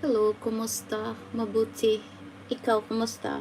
Hello, kumusta? Mabuti. Ikaw, kumusta?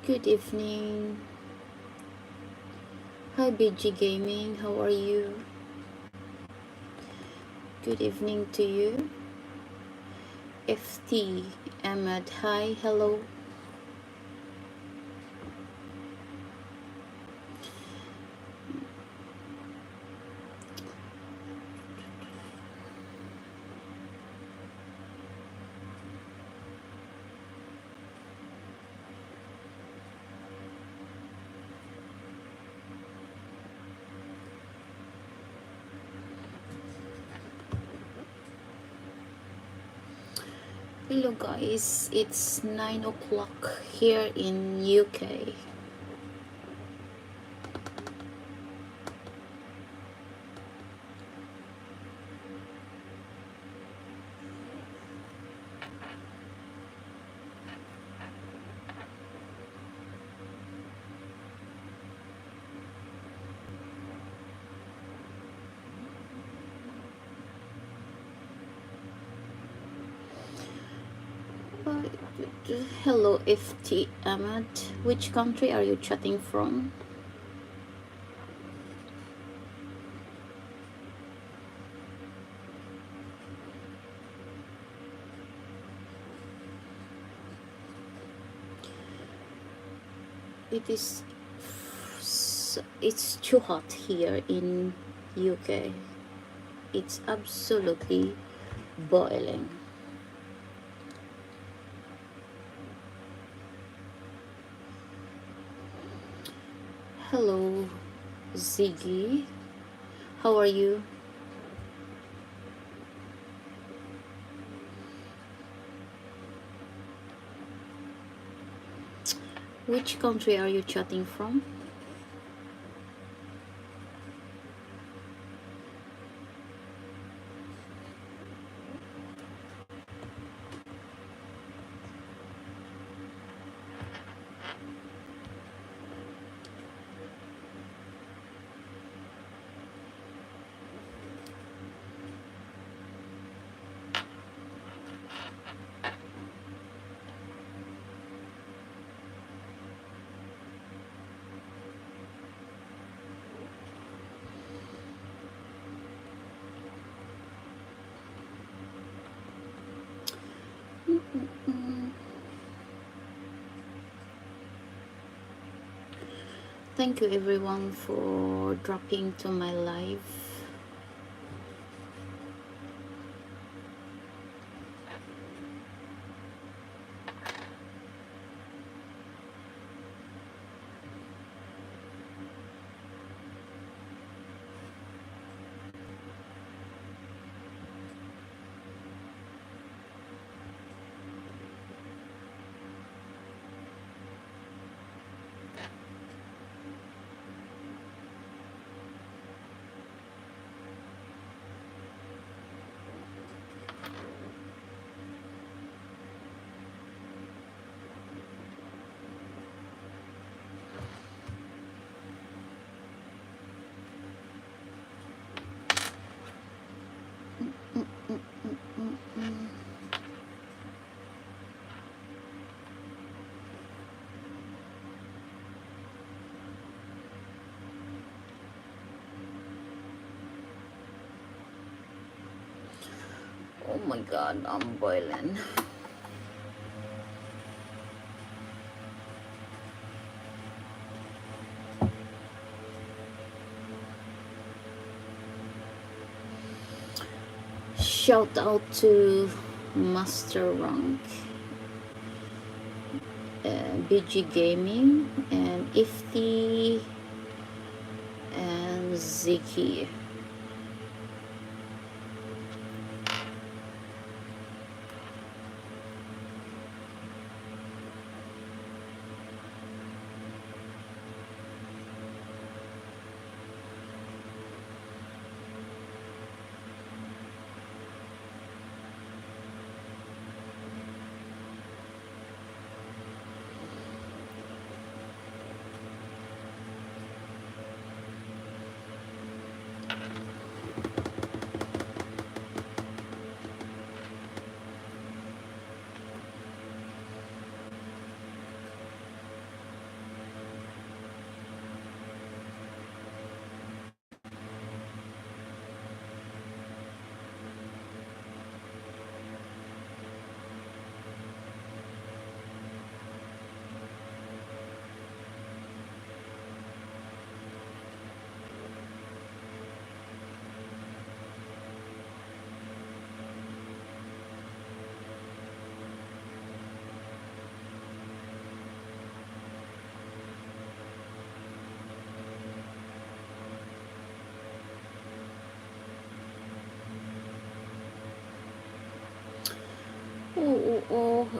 Good evening. Hi, BG Gaming. How are you? Good evening to you. FT Ahmed. Hi, hello. Hello, guys. It's 9 o'clock here in UK. Uh, Hello, FT Ahmed. Which country are you chatting from? It is. It's too hot here in UK. It's absolutely boiling. Hello, Ziggy. How are you? Which country are you chatting from? Thank you everyone for dropping to my live. Oh my god, I'm boiling. Shout out to Master Rank, BG Gaming, and Ifty, and Ziki.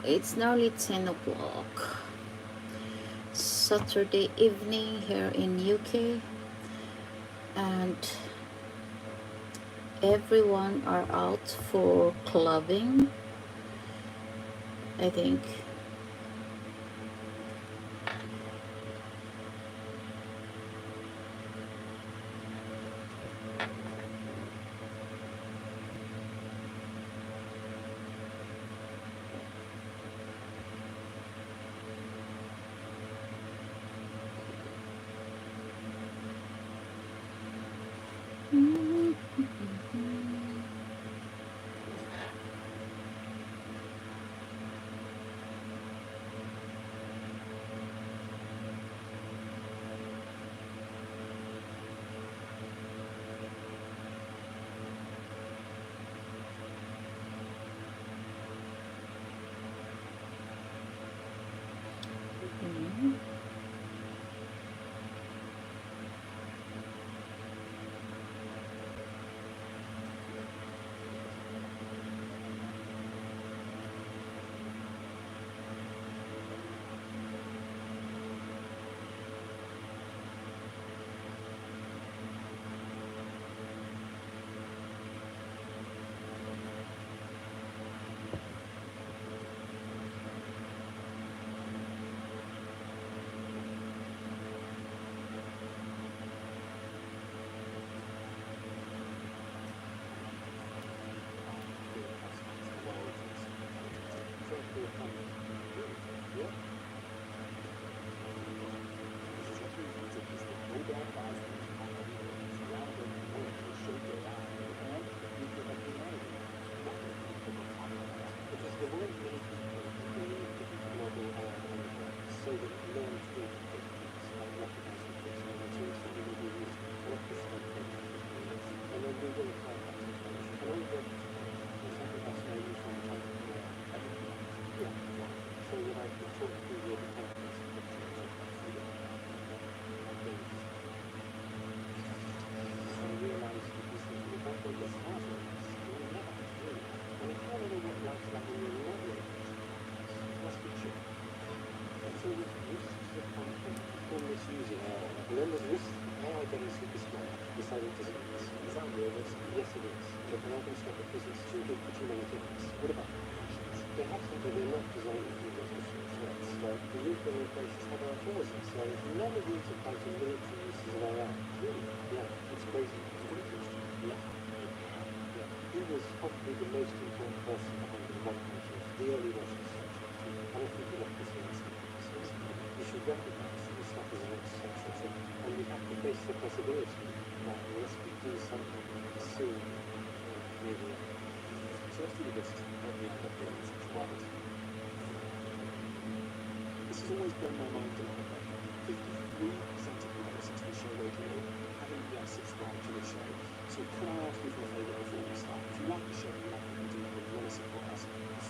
It's nearly 10 o'clock. Saturday evening here in UK, and everyone are out for clubbing, I think.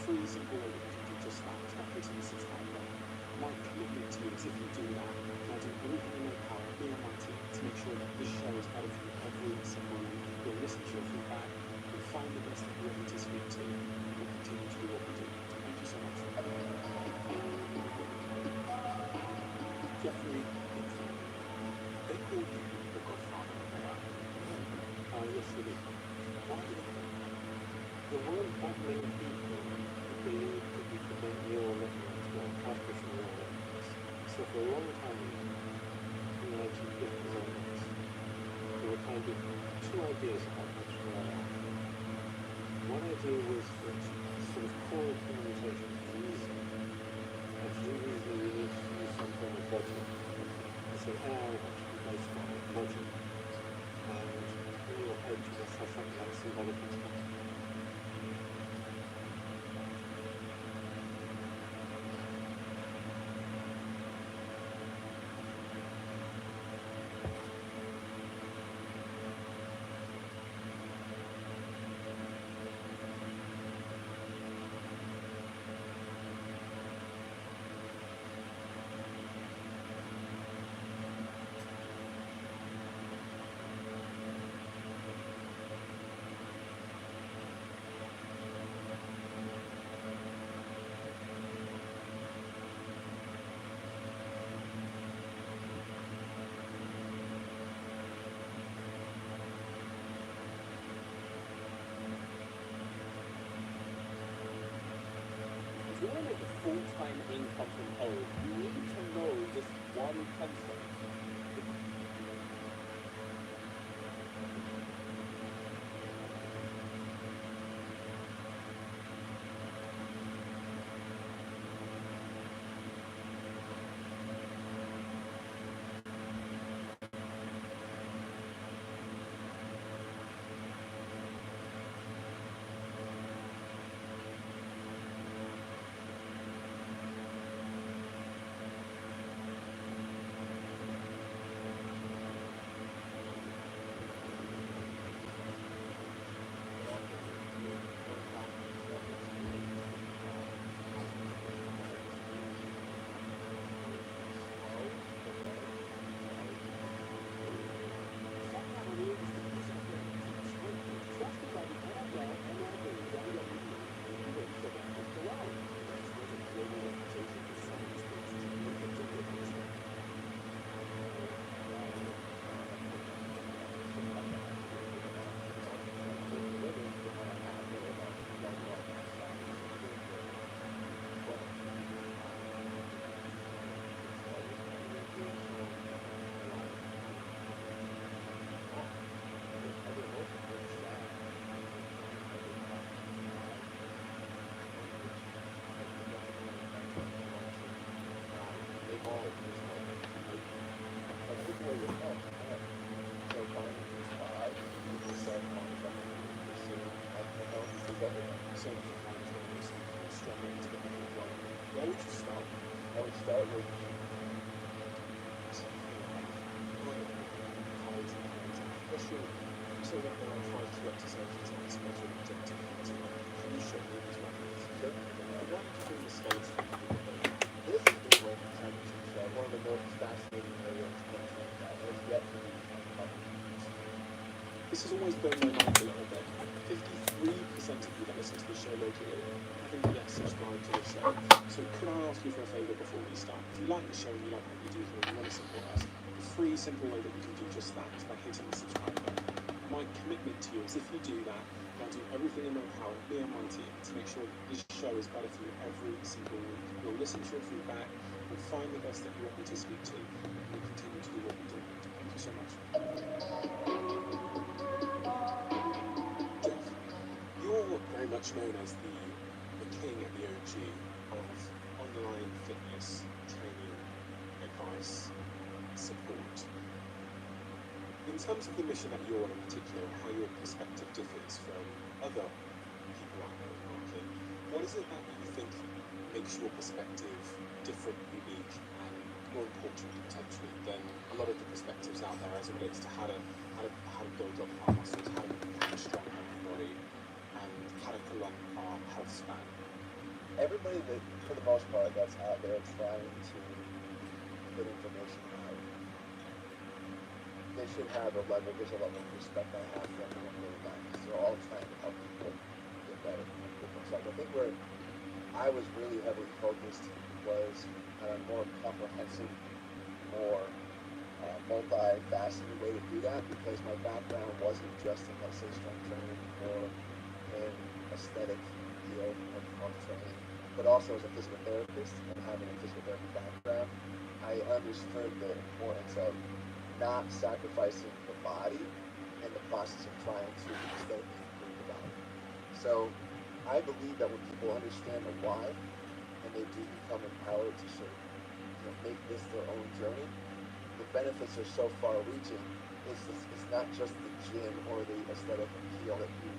free, simple way that you can do just that is by hitting the subscribe button. My commitment to you is if you do that, I'll do everything in my power, me and my team, to make sure that this show is better for you every single week. We'll listen to your feedback, we'll find the best that you want me to speak to, and we'll continue to do what we do. Thank you so much. Jeffrey Hinton. They call you the Godfather of AI. Yes, they do. Why do they think that? There weren't that many people who believed that you could make neural networks work, artificial neural networks. So for a long time, in the 1950s onwards, there were kind of two ideas about natural AI. One idea was that sort of core communication is reason. And to do reason, you need to use some form of logic. And so AI is actually based on logic. And in your head, you must have something like symbolic intelligence. If you want to make a full-time income from home, you need to know this one concept. So that they are trying to exercise its anticipatory objectivity and crucial in these methods. Why do you mistakes from This is the work intelligence, one of the most fascinating areas of that has yet to be uncovered. This has always blown my mind a little bit. 53% of you that listen to the show regularly haven't yet subscribed to the show. So could I ask you for a favour before we start? If you like the show and you like what we do here and you want to support us, the free, simple way that you can do just that is by hitting the subscribe button. My commitment to you is if you do that, I'll do everything in my power, me and my team, to make sure that this show is better for you every single week. We'll listen to your feedback, we'll find the best that you want me to speak to, and we'll continue to do what we do. Thank you so much. Jeff, you're very much known as the king and the OG of online fitness training, advice, support. In terms of the mission that you're on in particular and how your perspective differs from other people out there in the market, what is it that you think makes your perspective different, unique, and more important potentially than a lot of the perspectives out there as it relates to how to build up our muscles, how to become a strong healthy body, and how to prolong our health span? anybody that, for the most part, that's out there trying to put information out, they should have there's a level of respect I have for everyone doing that, because they're all trying to help people get better and improve themselves. I think where I was really heavily focused was on a more comprehensive, more multi-faceted way to do that, because my background wasn't just in, let's say, strength training or in aesthetic field of training, but also as a physical therapist and having a physical therapy background, I understood the importance of not sacrificing the body in the process of trying to aesthetically improve the body. So I believe that when people understand the why and they do become empowered to sort of make this their own journey, the benefits are so far reaching. It's not just the gym or the aesthetic appeal that you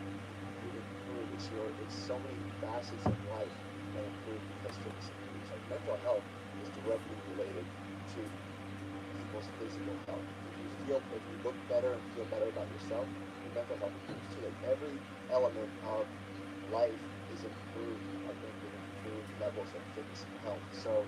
improve. It's so many facets of life that improve because fitness improves. Like mental health is directly related to people's physical health. If you look better and feel better about yourself, your mental health improves too. Like every element of life is improved, I think, with improved levels of fitness and health. So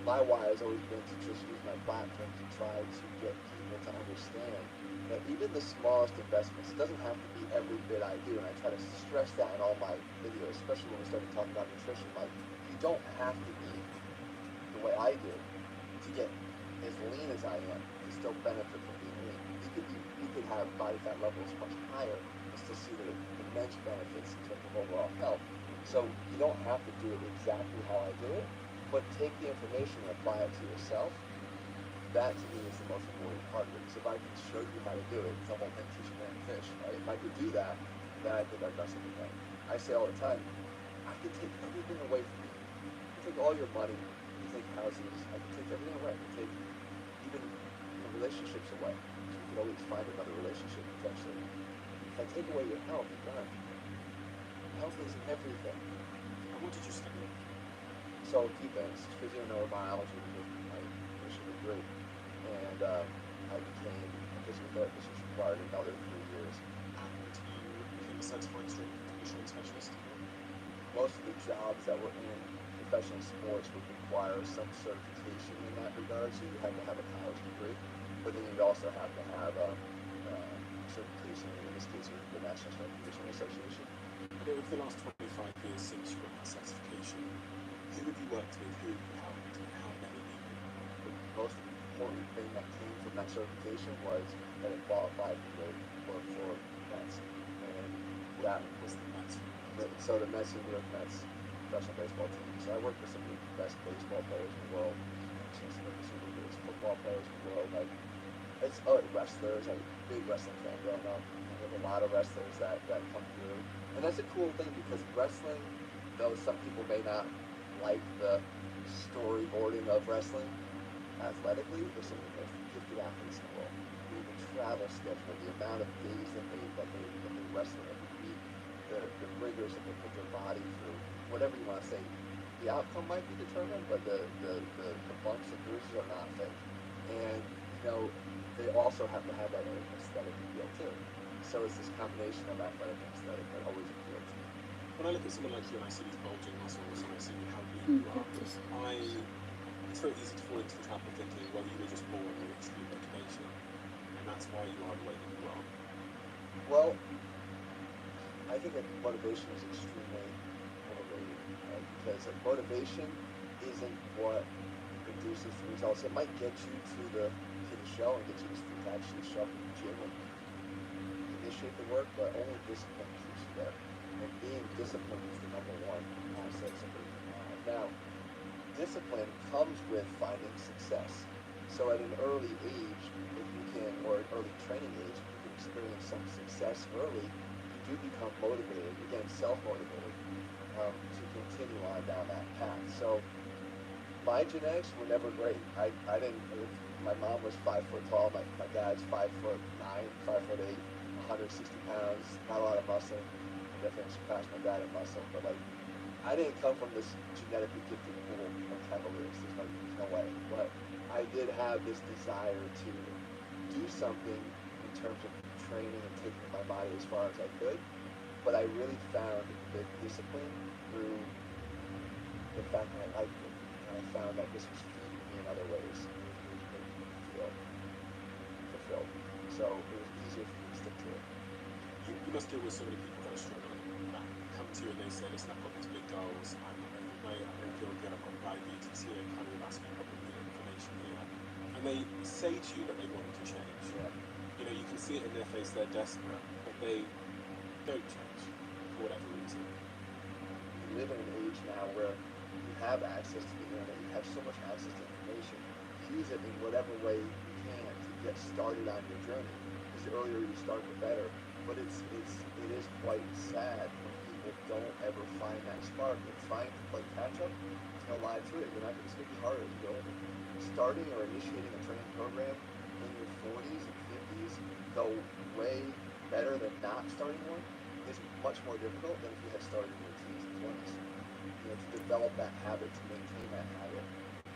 my why has always been to just use my platform to try to get people to understand that even the smallest investments, it doesn't have to be every bit I do, and I try to stress that in all my videos, especially when we started talking about nutrition. Like, you don't have to be the way I do to get as lean as I am to still benefit from being lean. You could have body fat levels much higher and still see the immense benefits in terms of overall health. So you don't have to do it exactly how I do it, but take the information and apply it to yourself. That to me is the most important part of it. Because if I can show you how to do it, it's the whole thing, teach a man to fish, right? If I could do that, then I think I've done something right. I say all the time, I could take everything away from you. I could take all your money, I could take houses, I could take everything away. I could take even relationships away. So you could always find another relationship potentially. If I take away your health, you're done. Health is everything. And what did you study? So a few things. Physioneurobiology was my initial degree. And I became a physical therapist, which required another 3 years. And you became a certified strength and conditioning specialist? Most of the jobs that were in professional sports would require some certification in that regard, so you had to have a college degree, but then you'd also have to have a certification, in this case the National Strength and Conditioning Association. And over the last 25 years since you got that certification, who have you worked with, who have you helped, and how many people? The most important thing that came from that certification was that it qualified me to work for Mets. And that was the Mets. So the Mets and New York Mets professional baseball team. So I worked with some of the best baseball players in the world, some of the greatest football players in the world. Like, it's wrestlers. I'm a big wrestling fan growing up. There's a lot of wrestlers that come through. And that's a cool thing because wrestling, though some people may not like the storyboarding of wrestling, athletically, there's some of the most gifted athletes in the world. The travel schedule, the amount of days that they wrestle every week, the rigors that they put their body through, whatever you want to say, the outcome might be determined, but the bumps and bruises are not fake. And, they also have to have that aesthetic appeal too. So it's this combination of athletic and aesthetic that always appeals to me. When I look at someone like you and I see these bulging muscles and I see how lean you are, it's very easy to fall into the trap of thinking, well, you were just born with extreme motivation, and that's why you are the way that you are. Well, I think that motivation is extremely overrated, right? Because motivation isn't what produces the results. It might get you to the show and get you to actually show up in the gym and initiate the work, but only discipline keeps you there. And being disciplined is the number one asset somebody can have. Now, discipline comes with finding success. So at an early age, if you can, or an early training age, if you can experience some success early, you do become motivated, again, self-motivated, to continue on down that path. So my genetics were never great. My mom was 5 foot tall. My dad's 5'9", 5'8", 160 pounds. Not a lot of muscle. I definitely surpassed my dad in muscle. But I didn't come from this genetically gifted pool of cavaliers. There's no way. But I did have this desire to do something in terms of training and taking my body as far as I could. But I really found the discipline through the fact that I liked it, and I found that this was feeding me in other ways. It was making me feel fulfilled. So it was easier for me to stick to it. You must deal with so many people that are struggling, that come to you and they say, listen, I've got these big goals, I'm overweight, I'm going to feel good, I've got diabetes here, cardiovascular problem here, inflammation here. And they say to you that they want to change. Yeah. You know, you can see it in their face, they're desperate, but they don't change for whatever reason. We live in an age now where you have access to the internet, you have so much access to information. Use it in whatever way you can to get started on your journey. Because the earlier you start, the better. But it is quite sad when people don't ever find that spark. And trying to play catch up, there's no lie to it. You're not going to be harder as you go. Starting or initiating a training program in your 40s and 50s, though way better than not starting one, is much more difficult than if you had started in your teens and 20s. You know, to develop that habit, to maintain that habit,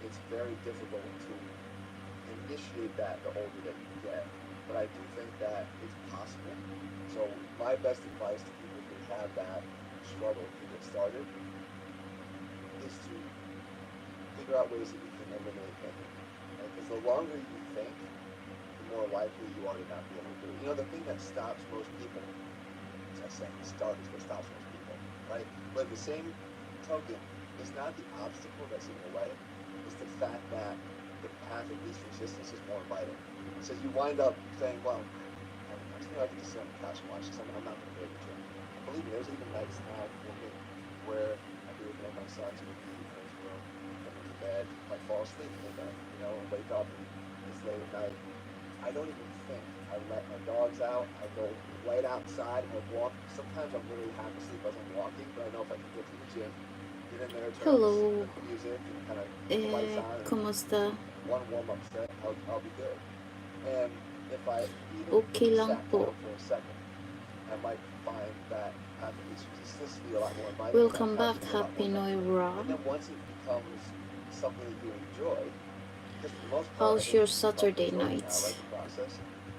it's very difficult to initiate that the older that you get. But I do think that it's possible. So my best advice to people who have that struggle to get started is to figure out ways that you can eliminate thinking. Because the longer you think, the more likely you are to not be able to do it. You know, the thing that stops most people, as I say, start is what stops most people, right? But the same token, it's not the obstacle that's in the way, it's the fact that the path of least resistance is more inviting. So you wind up saying, well, I can just sit on the couch and watch this. I'm not going to go to the gym. And believe me, there's even nights now for me where I do it with my sons would be in his room, come into bed, I fall asleep in bed, you know, and wake up and it's late at night. I don't even think. I let my dogs out. I go right outside and I walk. Sometimes I'm literally half asleep as I'm walking, but I know if I can get to the gym, get in there, turn Hello. on the music and kind of put the lights on. ¿Cómo está? One warm-up set, I'll be good. And if I even Okay lang sat po. down for a second, I might find that having these resistance to be a lot more inviting. Welcome that back, path to be a lot Happy more effective. Noira. And then once it becomes something that you enjoy, because for the most part, How's I think your it's about Saturday enjoying night? now, like the process,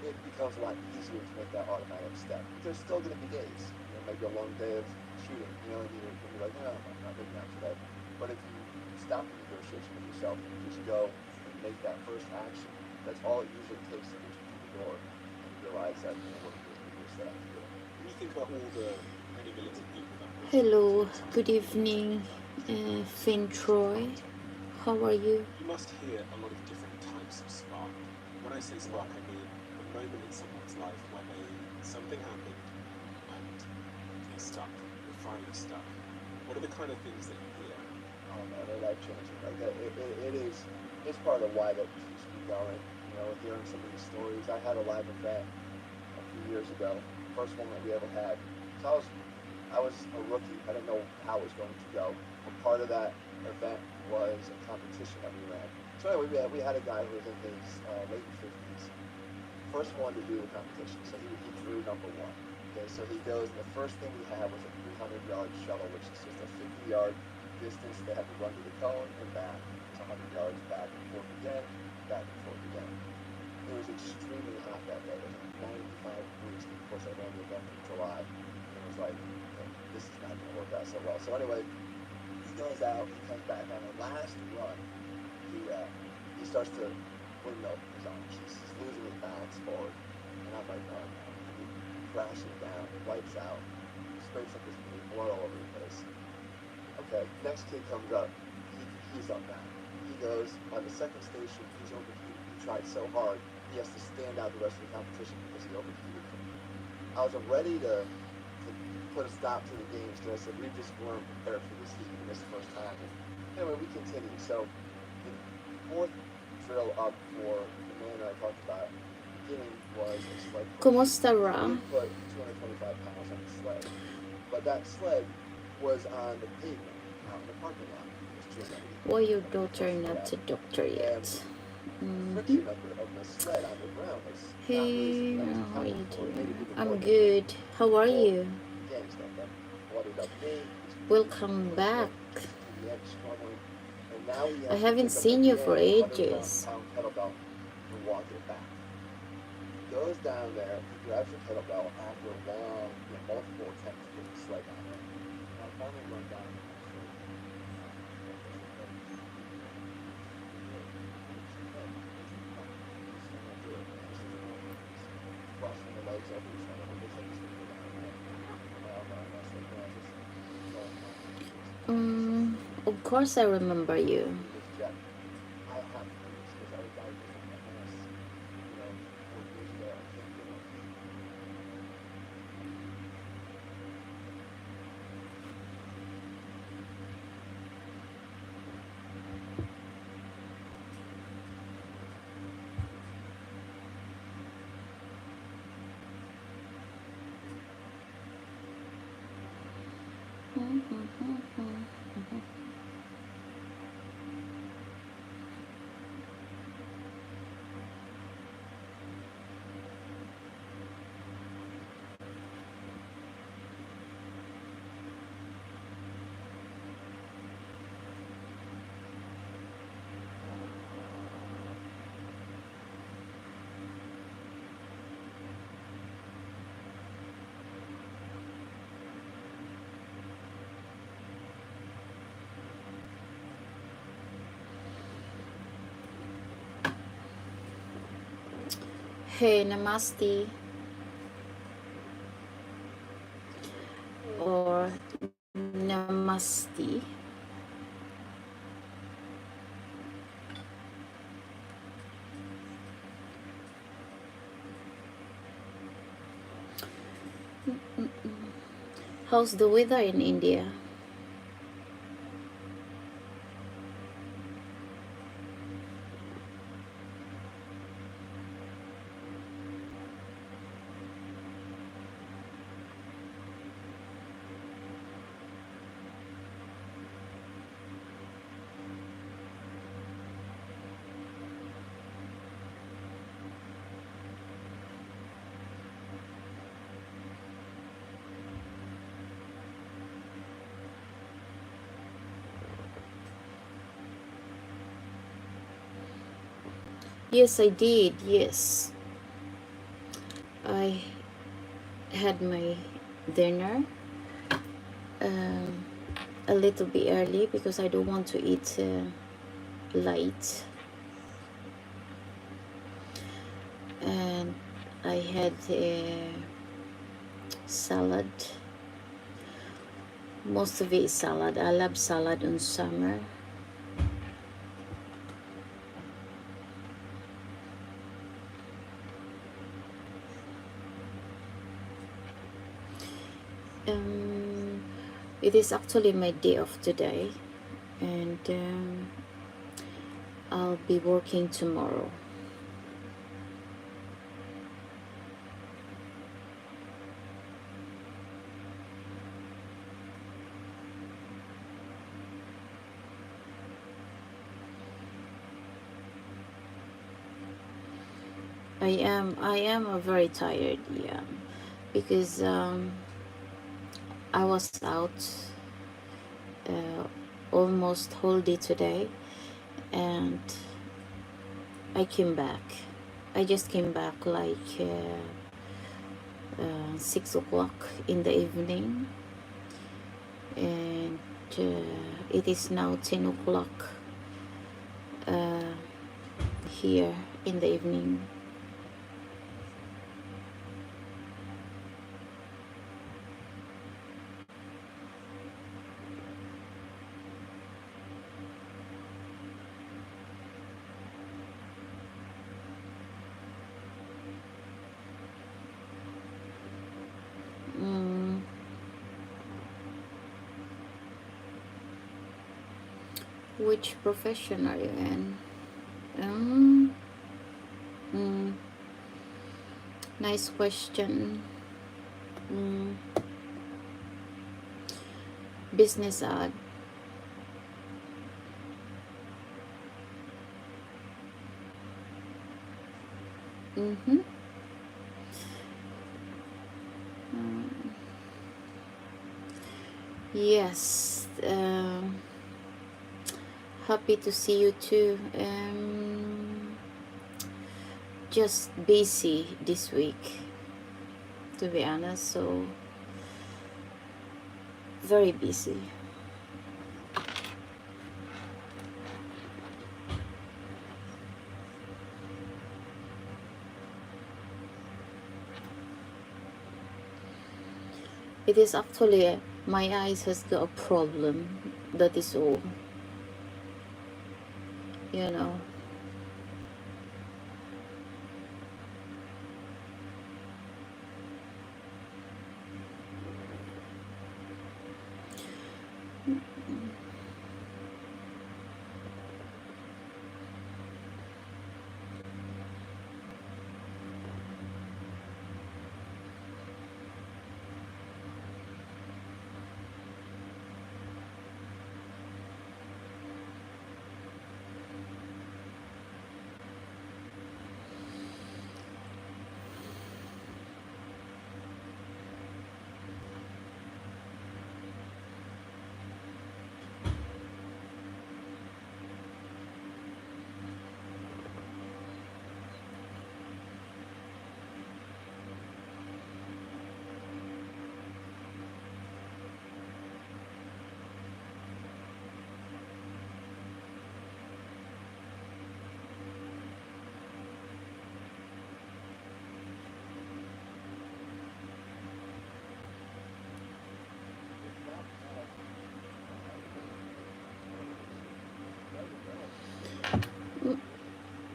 it becomes a lot easier to make that automatic step. There's still going to be days, you know, maybe a long day of shooting, you know, and you're like, no, I'm not making out today. But if you stop the negotiation with yourself and you just go and make that first action, that's all it usually takes to reach through the door and realize that, you know, what it is that you're set out to do. When you think about all the negative people that Hello, good evening, Finn Troy. How are you? you must hear a lot of different types of spark. When I say spark, I mean a moment in someone's life when something happened and they're stuck, they're finally stuck. What are the kind of things that you hear? Oh man, they're life changing. Like it's part of why that keeps me going. You know, hearing some of these stories. I had a live event a few years ago, first one that we ever had. So I was a rookie. I didn't know how it was going to go. And part of that event was a competition that we ran. So anyway, we had a guy who was in his late 50s. First one to do the competition, so he drew number one. Okay, so he goes, the first thing we had was a 300-yard shuttle, which is just a 50-yard distance. They had to run to the cone and back. It's 100 yards back and forth again, back and forth again. It was extremely hot that day. It was like 95 degrees. Of course, I ran the event in July. And it was like, okay, this is not going to work out so well. So anyway, he goes out, he comes back on the last run. He starts to windmill his arms. He's losing his balance forward. And I'm like, oh no. He crashes down, wipes out, scrapes up his knee, blood all over the place. Okay, next kid comes up. He's up now. He goes, by the second station, he's overheated. He tried so hard, he has to stand out the rest of the competition because he overheated. I was ready to put a stop to the games because I said, we just weren't prepared for this heat in this first time. And anyway, we continued. So the fourth drill up for the man that I talked about, beginning was a sled push. ¿Cómo está We Ra? put 225 pounds on the sled. But that sled was on the pavement, out in the parking lot. It was 290. Why your daughter not a doctor yet? Friction of the sled on the ground was not Hey, really how are you or maybe doing? even I'm more good. How are Well, you? again, he's got that bloodied up knee. He's Welcome back. to the end struggling. And now he has I to haven't pick up seen a you for 100 ages. pound kettlebell and walk it back. He goes down there, he grabs the kettlebell after a long, multiple attempts to get the sled down there. And I finally run down and I say, every summer. I guess I used to go down there. I said, no, I just love my Of course I remember you. He was Jeff. I have proof because I was diagnosed with MS, 4 years ago. I can't get it. Hey, namaste. Or namaste. How's the weather in India? Yes, I did. Yes. I had my dinner a little bit early because I don't want to eat late. And I had a salad. Most of it is salad. I love salad in summer. It is actually my day off today, and I'll be working tomorrow. I am very tired, yeah, because I was out almost whole day today, and I came back. I just came back like 6 o'clock in the evening, and it is now 10 o'clock here in the evening. Which profession are you in? Nice question. Business ad. Yes. Happy to see you too. Just busy this week, to be honest, so very busy. It is actually my eyes has got a problem. That is all. You know.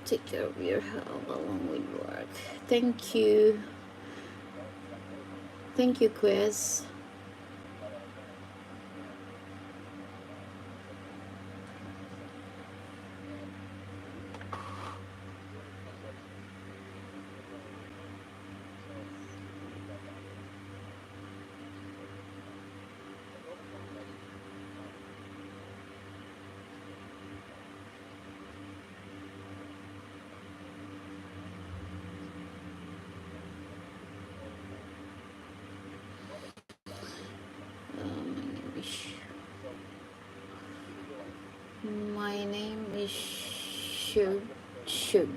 Take care of your health along with work. Thank you. Thank you, Quiz. My name is Shub. Shub.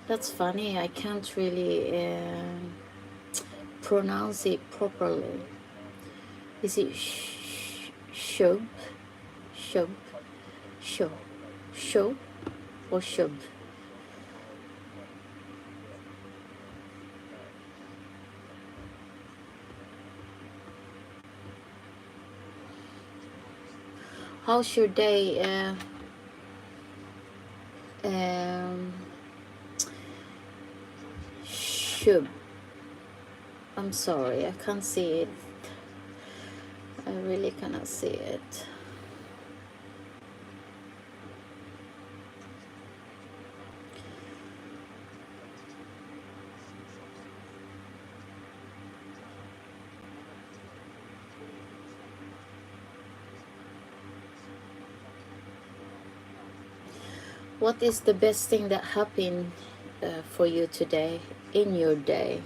That's funny. I can't really pronounce it properly. Is it Shub? Shub? Shub? Shub? Or Shub? How's your day? Shub. I'm sorry, I can't see it. I really cannot see it. What is the best thing that happened for you today, in your day?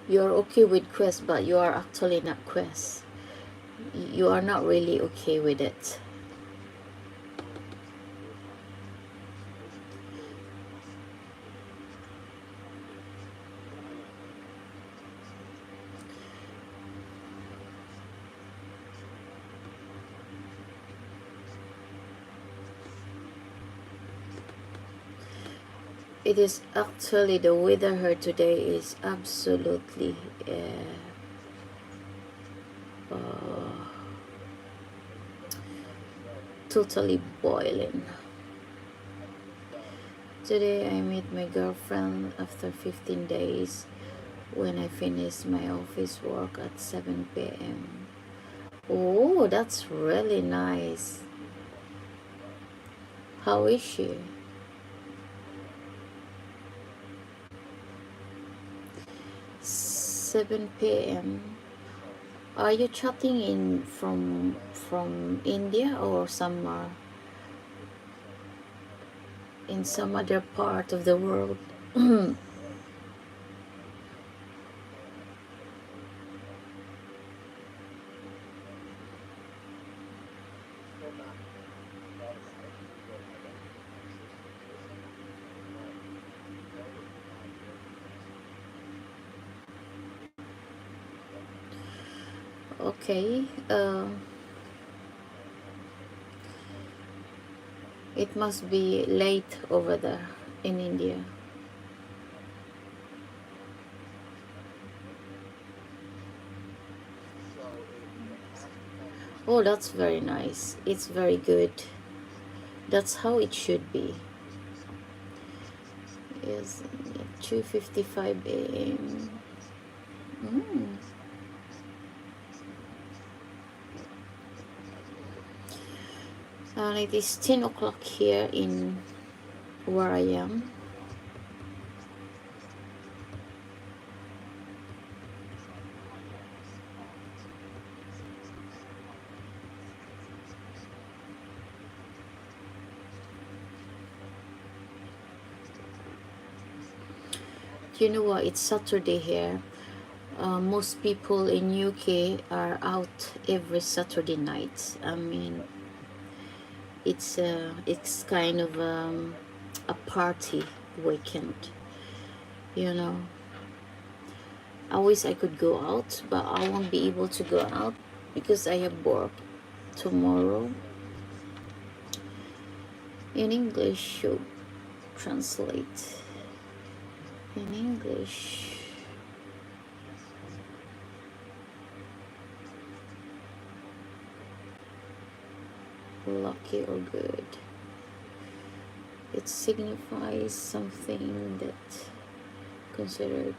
You're okay with Quest, but you are actually not Quest. You are not really okay with it. It is actually the weather here today is absolutely totally boiling. Today I meet my girlfriend after 15 days when I finish my office work at 7 p.m. Oh, that's really nice. How is she? 7 p.m. Are you chatting in from India or somewhere in some other part of the world? Okay. It must be late over there in India. So Oh, that's very nice. It's very good. That's how it should be. Yes, 2:55 a.m. Mm. And it is 10 o'clock here in where I am. You know what? It's Saturday here. Most people in UK are out every Saturday night. I mean, it's kind of a party weekend. You know, I wish I could go out, but I won't be able to go out because I have work tomorrow. In English, should translate in English. Lucky or good. It signifies something that considered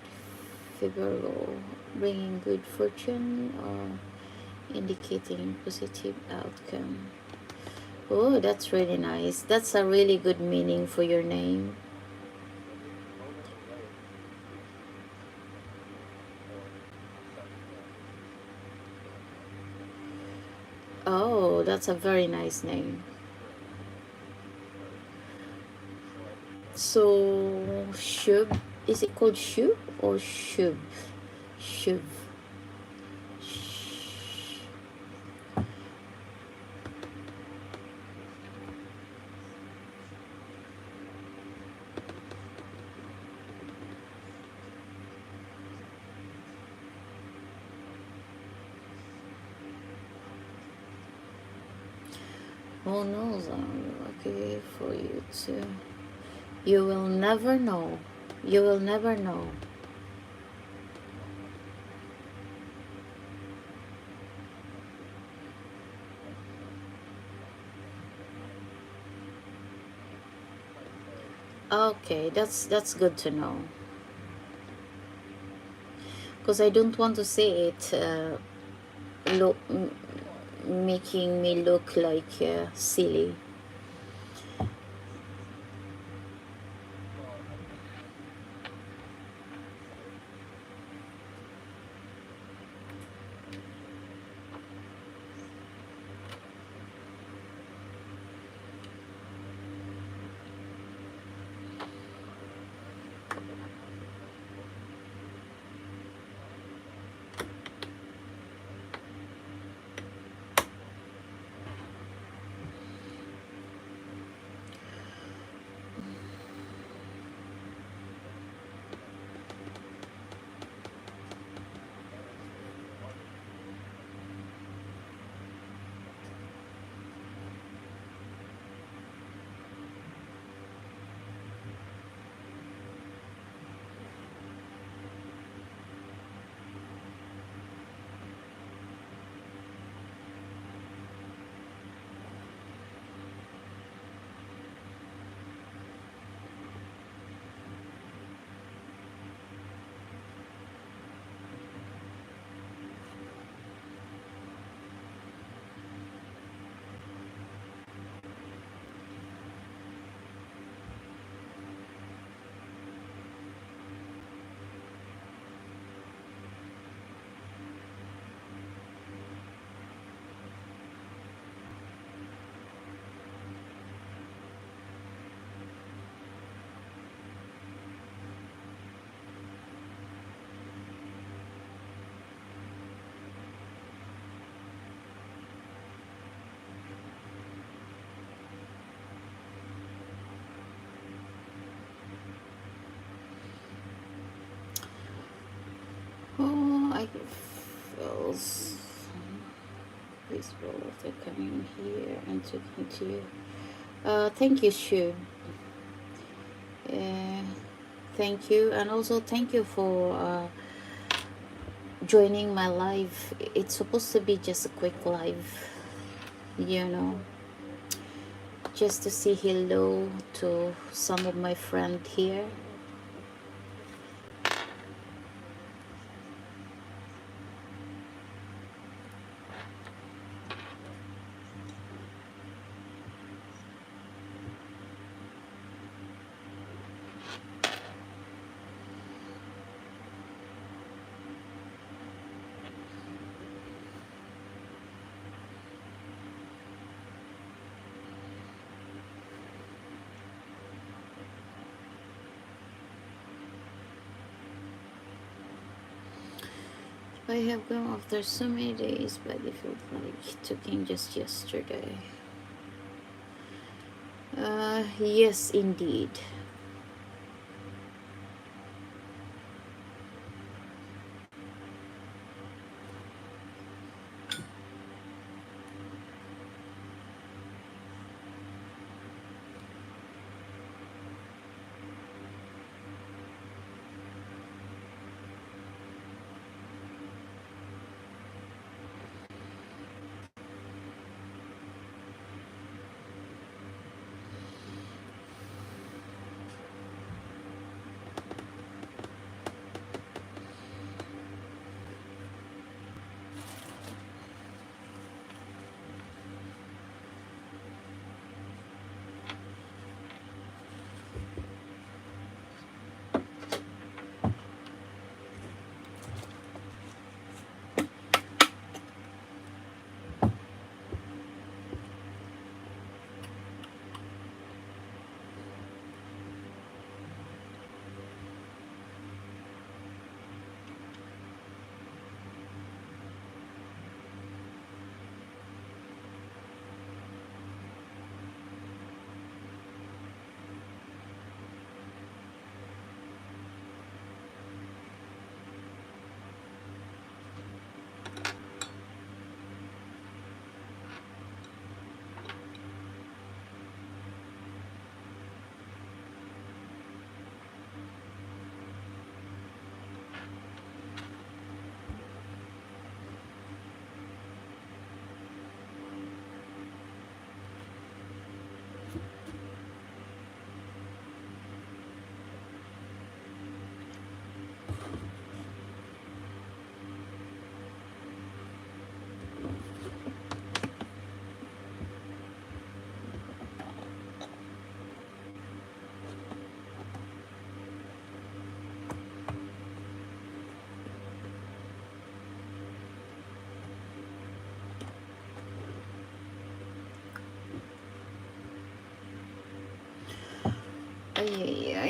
favorable, bringing good fortune or indicating positive outcome. Oh, that's really nice. That's a really good meaning for your name. Oh, that's a very nice name. So, Shub, is it called Shub or Shub? Shub. Who knows? I'm lucky for you too. You will never know. You will never know. Okay, that's good to know. Because I don't want to say it look making me look like silly. Oh, I feels Please both are coming here and talking to you. Thank you, Shu. Uh, thank you, and also thank you for joining my live. It's supposed to be just a quick live, you know, just to say hello to some of my friends here. I have gone after so many days, but it felt like talking just yesterday. Yes, indeed.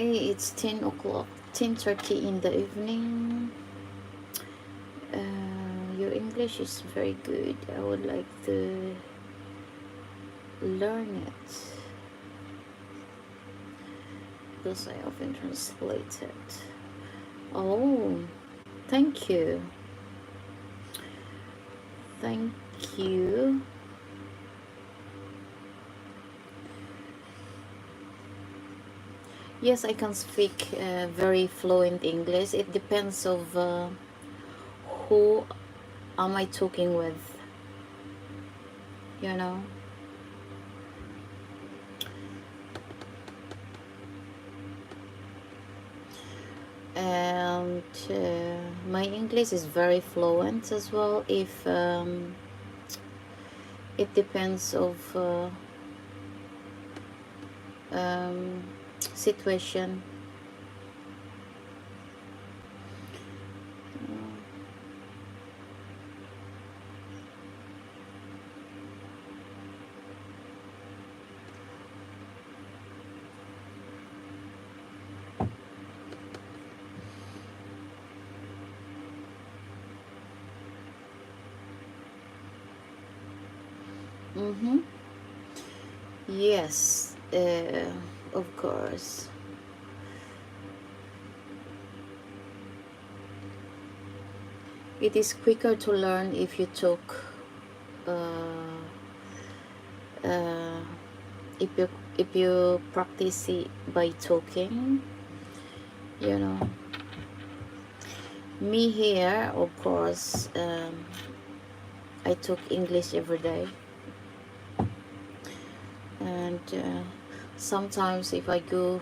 It's 10 o'clock, 10:30 in the evening. Your English is very good. I would like to learn it because I often translate it. Oh, thank you. Thank you. Yes, I can speak very fluent English. It depends of who am I talking with, you know. And my English is very fluent as well. If it depends of situation. Mm-hmm. Yes, of course. It is quicker to learn if you talk uh, uh, if you practice it by talking, you know. Me here, of course, I talk English every day, and sometimes if I go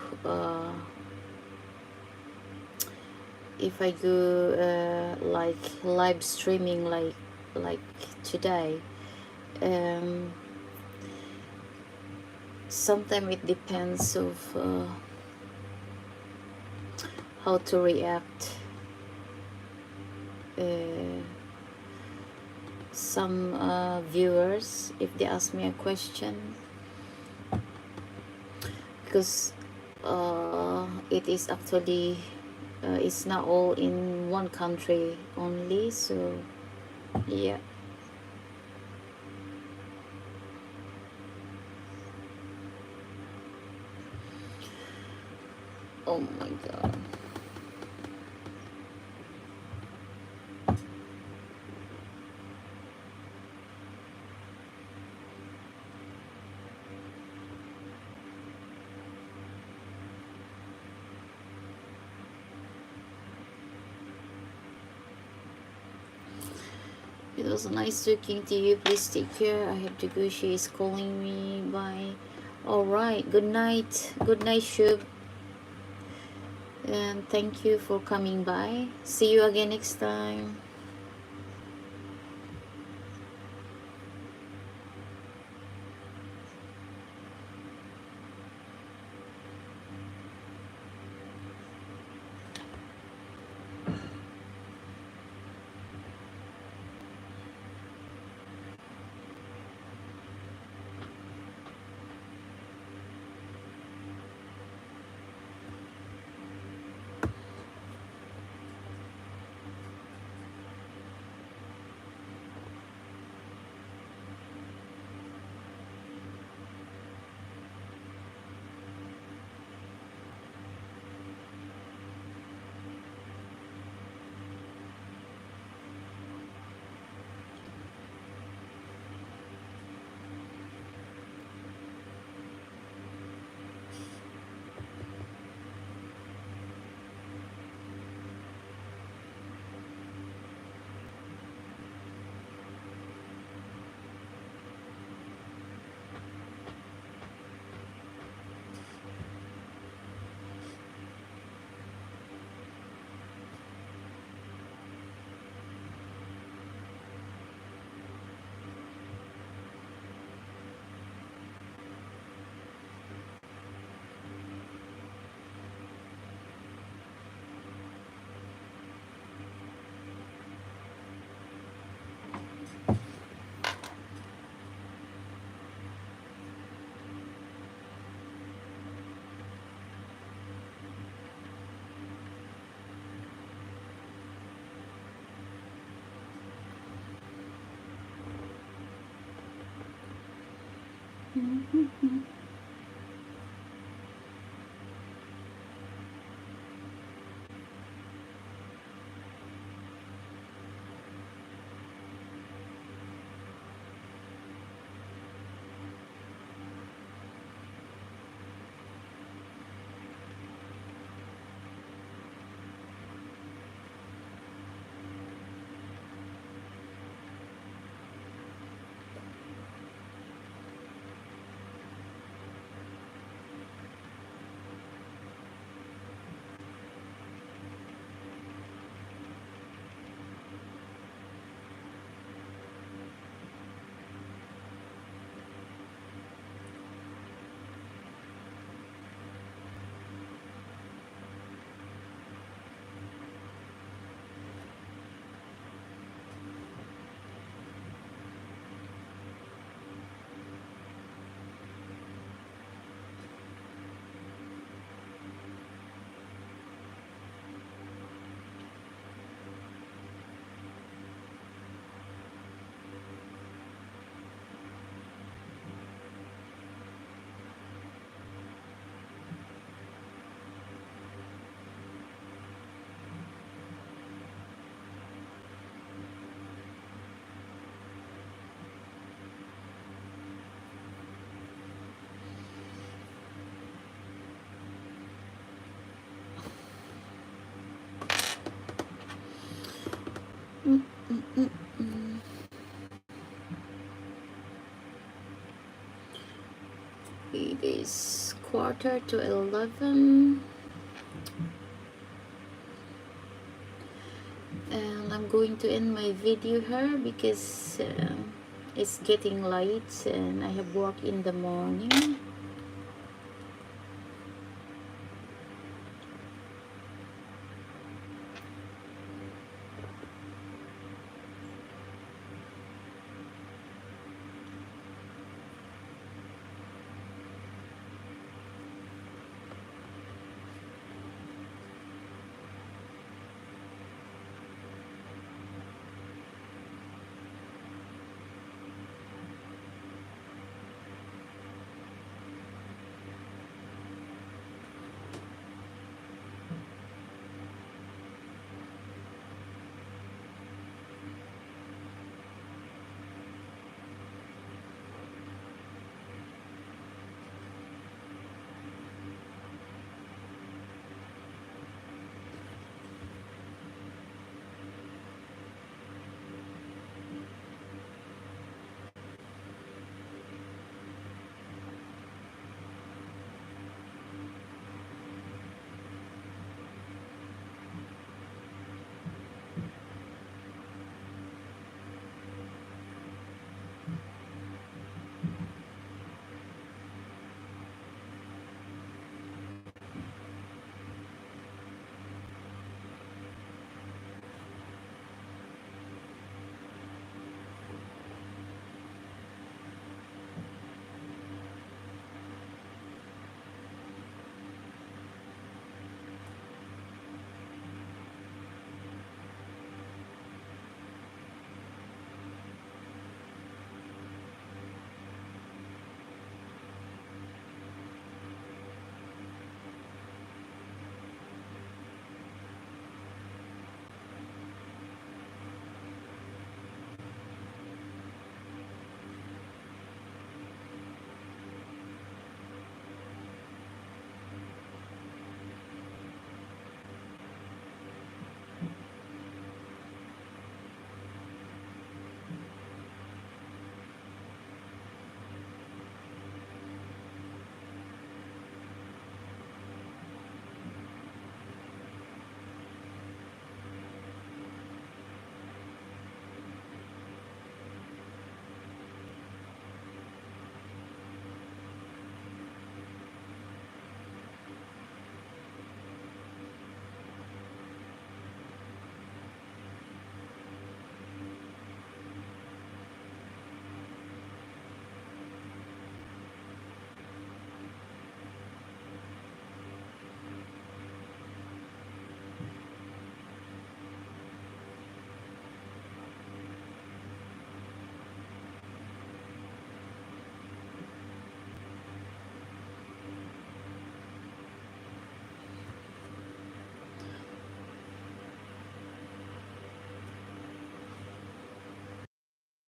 like live streaming, like today, um, sometimes it depends of how to react. Some viewers, if they ask me a question, because it is actually it's not all in one country only, so yeah. Oh my god. It was nice talking to you. Please take care. I have to go. She is calling me. Bye. Alright. Good night. Good night, Shub. And thank you for coming by. See you again next time. is 11:15, and I'm going to end my video here because it's getting late and I have work in the morning.